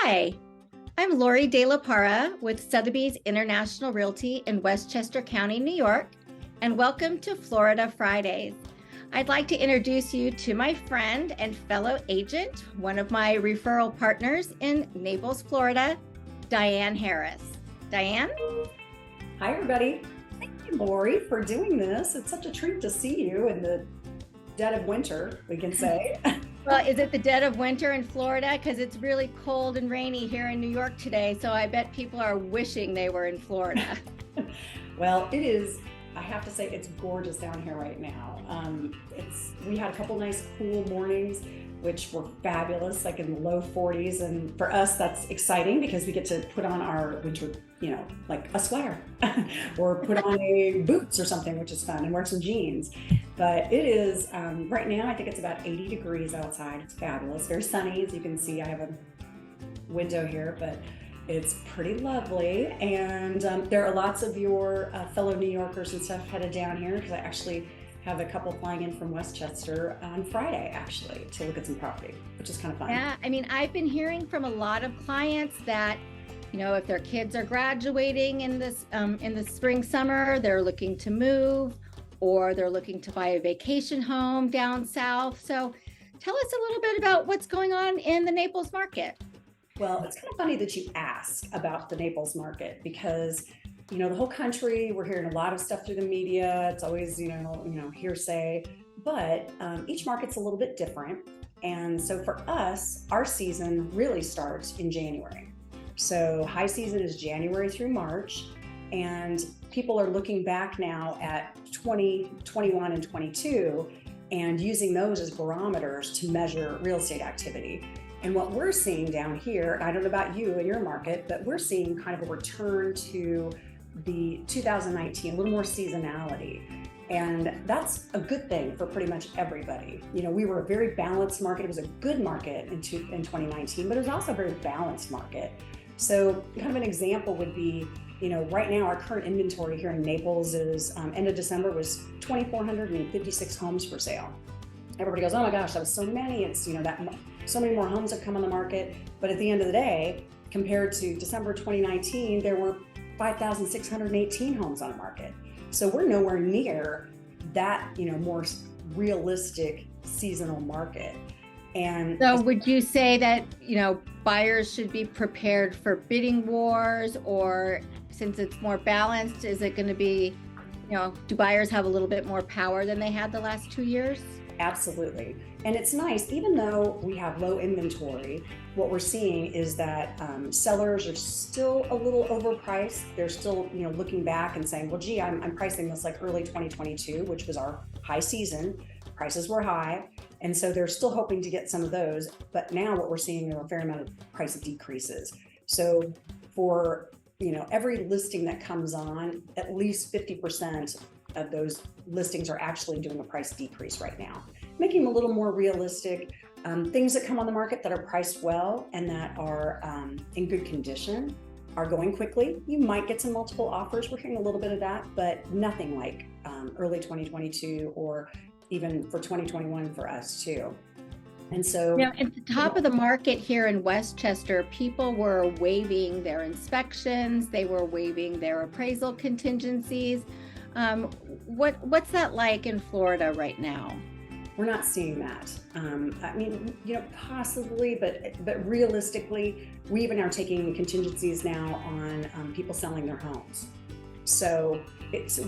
Hi, I'm Lori.delaparra with Sotheby's International Realty in Westchester County, New York, and welcome to Florida Fridays. I'd like to introduce you to my friend and fellow agent, one of my referral partners in Naples, Florida, Diane Harris. Diane? Hi, everybody. Thank you, Lori, for doing this. It's such a treat to see you in the dead of winter, we can say. Well, is it the dead of winter in Florida? Because it's really cold and rainy here in New York today. So I bet people are wishing they were in Florida. Well, it is, I have to say, it's gorgeous down here right now. We had a couple nice cool mornings, which were fabulous, like in the low 40s. And for us, that's exciting because we get to put on our winter, like a sweater or put on a boots or something, which is fun, and wear some jeans. But it is, right now, I think it's about 80 degrees outside. It's fabulous, very sunny. As you can see, I have a window here, but it's pretty lovely. And there are lots of your fellow New Yorkers and stuff headed down here because I actually have a couple flying in from Westchester on Friday, actually, to look at some property, which is kind of fun. Yeah, I mean, I've been hearing from a lot of clients that, if their kids are graduating in the spring, summer, they're looking to move, or they're looking to buy a vacation home down south. So tell us a little bit about what's going on in the Naples market. Well, it's kind of funny that you ask about the Naples market because, the whole country, we're hearing a lot of stuff through the media. It's always, hearsay, but each market's a little bit different. And so for us, our season really starts in January. So high season is January through March. And people are looking back now at 2021 and 22 and using those as barometers to measure real estate activity. And what we're seeing down here, I don't know about you and your market, but we're seeing kind of a return to the 2019, a little more seasonality. And that's a good thing for pretty much everybody. We were a very balanced market. It was a good market in 2019, but it was also a very balanced market. So kind of an example would be, right now our current inventory here in Naples is, end of December was 2,456 homes for sale. Everybody goes, oh my gosh, that was so many. It's, so many more homes have come on the market. But at the end of the day, compared to December 2019, there were 5,618 homes on the market. So we're nowhere near that, more realistic seasonal market. And so would you say that, buyers should be prepared for bidding wars, or since it's more balanced, is it going to be, do buyers have a little bit more power than they had the last 2 years? Absolutely. And it's nice, even though we have low inventory, what we're seeing is that sellers are still a little overpriced. They're still, looking back and saying, well, gee, I'm pricing this like early 2022, which was our high season. Prices were high. And so they're still hoping to get some of those. But now what we're seeing are a fair amount of price decreases. So for, every listing that comes on, at least 50% of those listings are actually doing a price decrease right now, making them a little more realistic. Things that come on the market that are priced well and that are in good condition are going quickly. You might get some multiple offers. We're hearing a little bit of that, but nothing like early 2022 or even for 2021 for us too. And so at the top of the market here in Westchester, people were waiving their inspections. They were waiving their appraisal contingencies. What's that like in Florida right now? We're not seeing that. Possibly, but realistically, we even are taking contingencies now on people selling their homes. So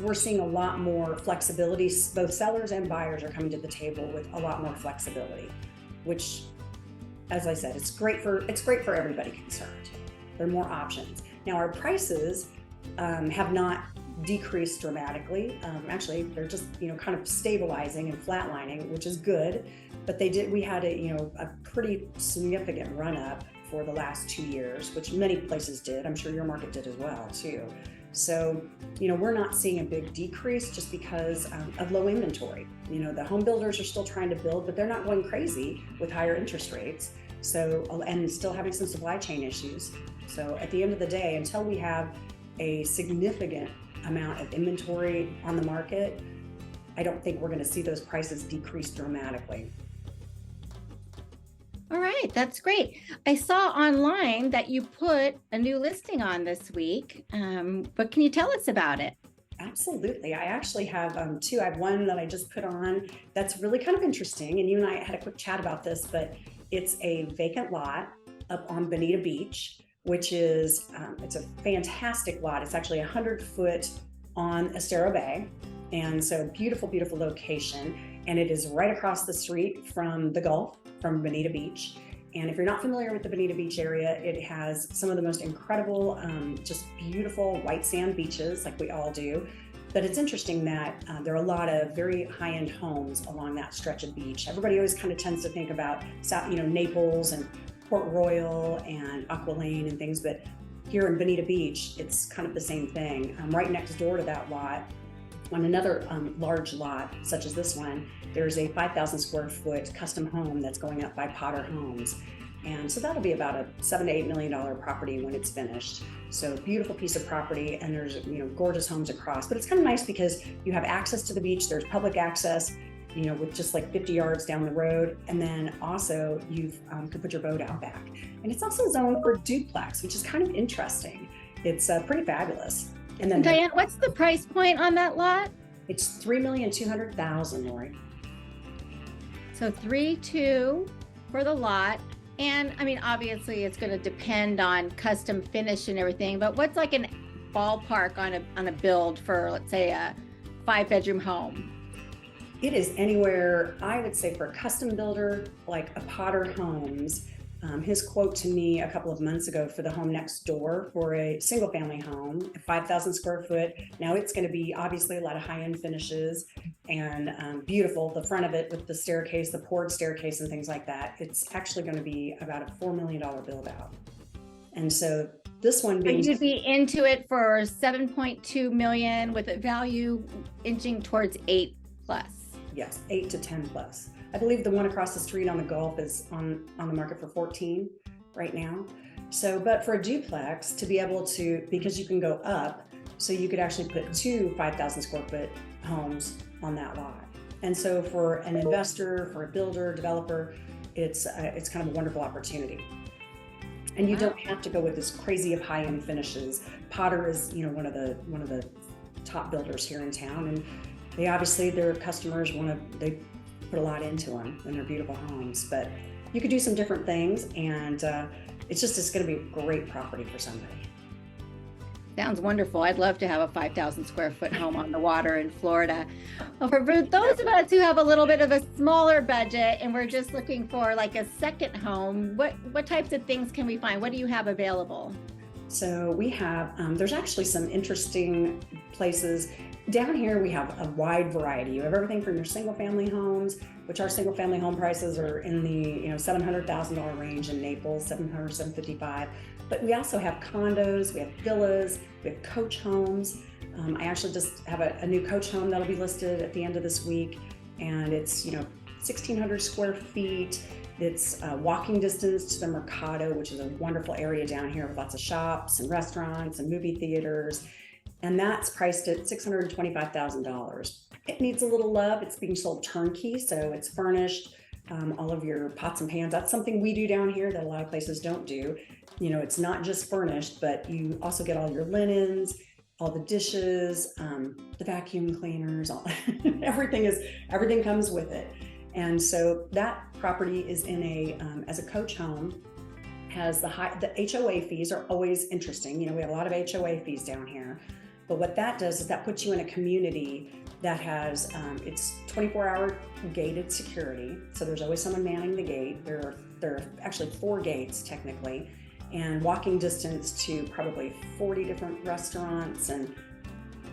we're seeing a lot more flexibility. Both sellers and buyers are coming to the table with a lot more flexibility, which, as I said, it's great for everybody concerned. There are more options. Now our prices have not decreased dramatically. Actually, they're just kind of stabilizing and flatlining, which is good. But we had a pretty significant run up for the last 2 years, which many places did. I'm sure your market did as well too. So we're not seeing a big decrease just because of low inventory. The home builders are still trying to build, but they're not going crazy with higher interest rates. So and still having some supply chain issues. So at the end of the day, until we have a significant amount of inventory on the market, I don't think we're going to see those prices decrease dramatically. All right, that's great. I saw online that you put a new listing on this week. What can you tell us about it? Absolutely. I actually have two. I have one that I just put on that's really kind of interesting. And you and I had a quick chat about this, but it's a vacant lot up on Bonita Beach, which is, it's a fantastic lot. It's actually 100 foot on Estero Bay. And so beautiful, beautiful location. And it is right across the street from the Gulf, from Bonita Beach. And if you're not familiar with the Bonita Beach area, it has some of the most incredible, just beautiful white sand beaches like we all do. But it's interesting that there are a lot of very high-end homes along that stretch of beach. Everybody always kind of tends to think about South, Naples and Port Royal and Aqua Lane and things, but here in Bonita Beach, it's kind of the same thing. Right next door to that lot, on another large lot, such as this one, there's a 5,000 square foot custom home that's going up by Potter Homes. And so that'll be about a $7 to $8 million property when it's finished. So beautiful piece of property, and there's gorgeous homes across. But it's kind of nice because you have access to the beach. There's public access, with just like 50 yards down the road, and then also you could put your boat out back. And it's also zoned for duplex, which is kind of interesting. It's pretty fabulous. And then Diane, what's the price point on that lot? It's $3,200,000, Lori. So 3.2 for the lot. And I mean, obviously it's going to depend on custom finish and everything, but what's like an ballpark on a build for, let's say, a 5-bedroom home? It is anywhere, I would say, for a custom builder like a Potter Homes. His quote to me a couple of months ago for the home next door for a single family home, 5,000 square foot. Now it's going to be obviously a lot of high-end finishes and beautiful. The front of it with the staircase, the poured staircase and things like that. It's actually going to be about a $4 million build out. And so this one being— you'd be into it for 7.2 million with a value inching towards 8 plus. Yes, 8 to 10 plus. I believe the one across the street on the Gulf is on the market for 14 right now. So, but for a duplex to be able to, because you can go up, so you could actually put two 5,000 square foot homes on that lot. And so for an investor, for a builder, developer, it's kind of a wonderful opportunity. And you don't have to go with this crazy of high-end finishes. Potter is, one of the top builders here in town, and they obviously, their customers they put a lot into them, and they're beautiful homes. But you could do some different things, and it's going to be a great property for somebody. Sounds wonderful. I'd love to have a 5,000 square foot home on the water in Florida. Well, for those of us who have a little bit of a smaller budget and we're just looking for like a second home, what types of things can we find? What do you have available? So we have, there's actually some interesting places. Down here, we have a wide variety. You have everything from your single family homes, which our single family home prices are in the $700,000 range in Naples, 700, 755. But we also have condos, we have villas, we have coach homes. I actually just have a new coach home that'll be listed at the end of this week. And it's, 1,600 square feet. It's walking distance to the Mercado, which is a wonderful area down here with lots of shops and restaurants and movie theaters. And that's priced at $625,000. It needs a little love. It's being sold turnkey, so it's furnished. All of your pots and pans. That's something we do down here that a lot of places don't do. It's not just furnished, but you also get all your linens, all the dishes, the vacuum cleaners, everything comes with it. And so that property is in as a coach home, has the HOA fees are always interesting. We have a lot of HOA fees down here. But what that does is that puts you in a community that has, it's 24-hour gated security. So there's always someone manning the gate. There are actually 4 gates technically, and walking distance to probably 40 different restaurants and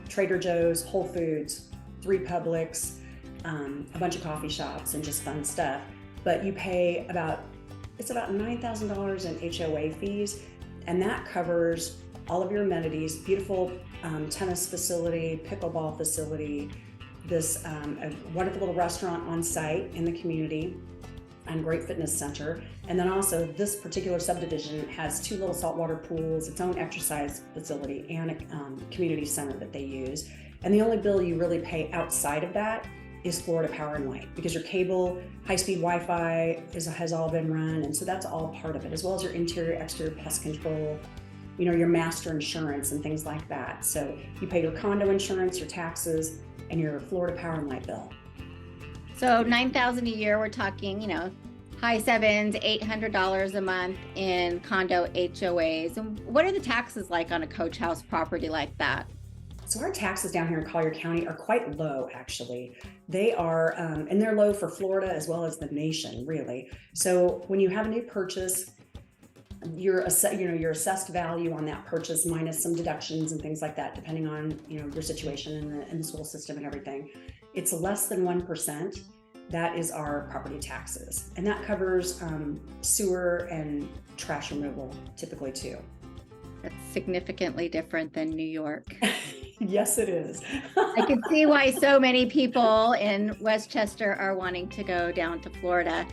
Trader Joe's, Whole Foods, 3 Publix, a bunch of coffee shops and just fun stuff. But you pay about $9,000 in HOA fees, and that covers all of your amenities, beautiful tennis facility, pickleball facility, this a wonderful little restaurant on site in the community, and great fitness center. And then also this particular subdivision has 2 little saltwater pools, its own exercise facility, and a community center that they use. And the only bill you really pay outside of that is Florida Power and Light, because your cable, high-speed Wi-Fi has all been run. And so that's all part of it, as well as your interior, exterior pest control, your master insurance and things like that. So you pay your condo insurance, your taxes, and your Florida Power and Light bill. So $9,000 a year, we're talking, high sevens, $800 a month in condo HOAs. And what are the taxes like on a coach house property like that? So our taxes down here in Collier County are quite low, actually. They are, and they're low for Florida as well as the nation, really. So when you have a new purchase, your assessed value on that purchase minus some deductions and things like that, depending on your situation in the school system and everything, it's less than 1%. That is our property taxes, and that covers sewer and trash removal typically too. That's significantly different than New York. Yes, it is. I can see why so many people in Westchester are wanting to go down to Florida.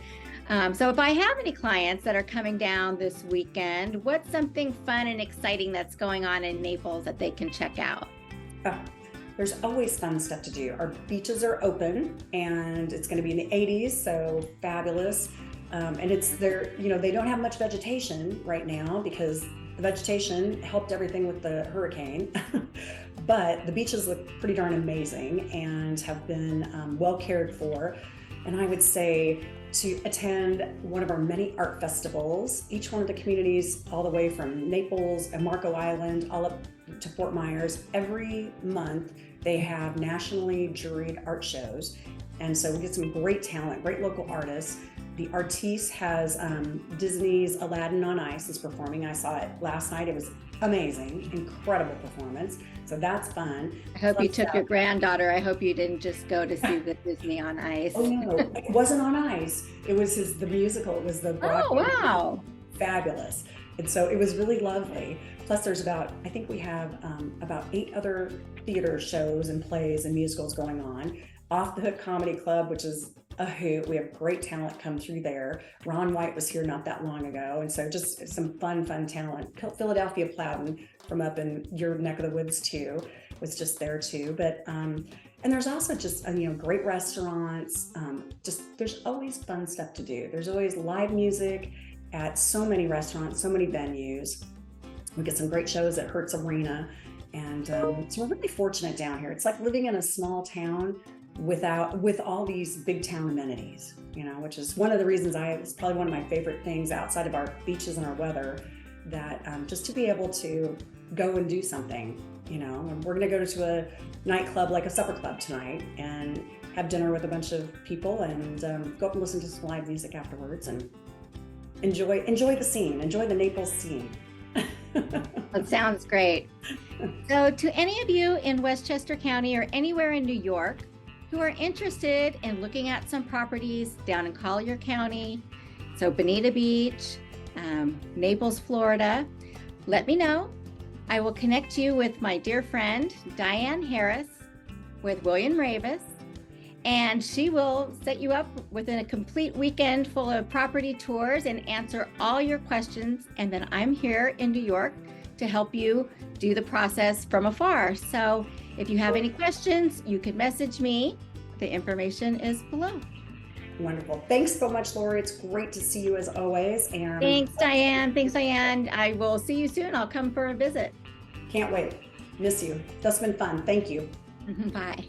So if I have any clients that are coming down this weekend, what's something fun and exciting that's going on in Naples that they can check out? There's always fun stuff to do. Our beaches are open, and it's going to be in the 80s, so fabulous. And they don't have much vegetation right now because the vegetation helped everything with the hurricane. But the beaches look pretty darn amazing and have been well cared for. And I would say to attend one of our many art festivals, each one of the communities, all the way from Naples and Marco Island, all up to Fort Myers, every month they have nationally juried art shows. And so we get some great talent, great local artists. The Artiste has Disney's Aladdin on Ice is performing. I saw it last night. It was amazing, incredible performance. So that's fun. I hope you took your granddaughter. I hope you didn't just go to see the Disney on Ice. Oh no, it wasn't on ice. It was the musical. It was the Broadway. Oh wow, fabulous. And so it was really lovely. Plus there's I think we have about 8 other theater shows and plays and musicals going on. Off the Hook Comedy Club, which is a hoot. We have great talent come through there. Ron White was here not that long ago. And so just some fun talent. Philadelphia Plowden from up in your neck of the woods too was just there too. But, and there's also just, great restaurants. There's always fun stuff to do. There's always live music at so many restaurants, so many venues. We get some great shows at Hertz Arena. And so we're really fortunate down here. It's like living in a small town with all these big town amenities, which is one of the reasons it's probably one of my favorite things outside of our beaches and our weather, that just to be able to go and do something, and we're going to go to a nightclub like a supper club tonight and have dinner with a bunch of people and go up and listen to some live music afterwards and enjoy the scene, enjoy the Naples scene. That sounds great. So to any of you in Westchester County or anywhere in New York who are interested in looking at some properties down in Collier County, so Bonita Beach, Naples, Florida, let me know. I will connect you with my dear friend, Diane Harris with William Raveis, and she will set you up within a complete weekend full of property tours and answer all your questions. And then I'm here in New York to help you do the process from afar. So if you have any questions, you can message me. The information is below. Wonderful. Thanks so much, Lori. It's great to see you as always. And Thanks, Diane. I will see you soon. I'll come for a visit. Can't wait. Miss you. That's been fun. Thank you. Bye.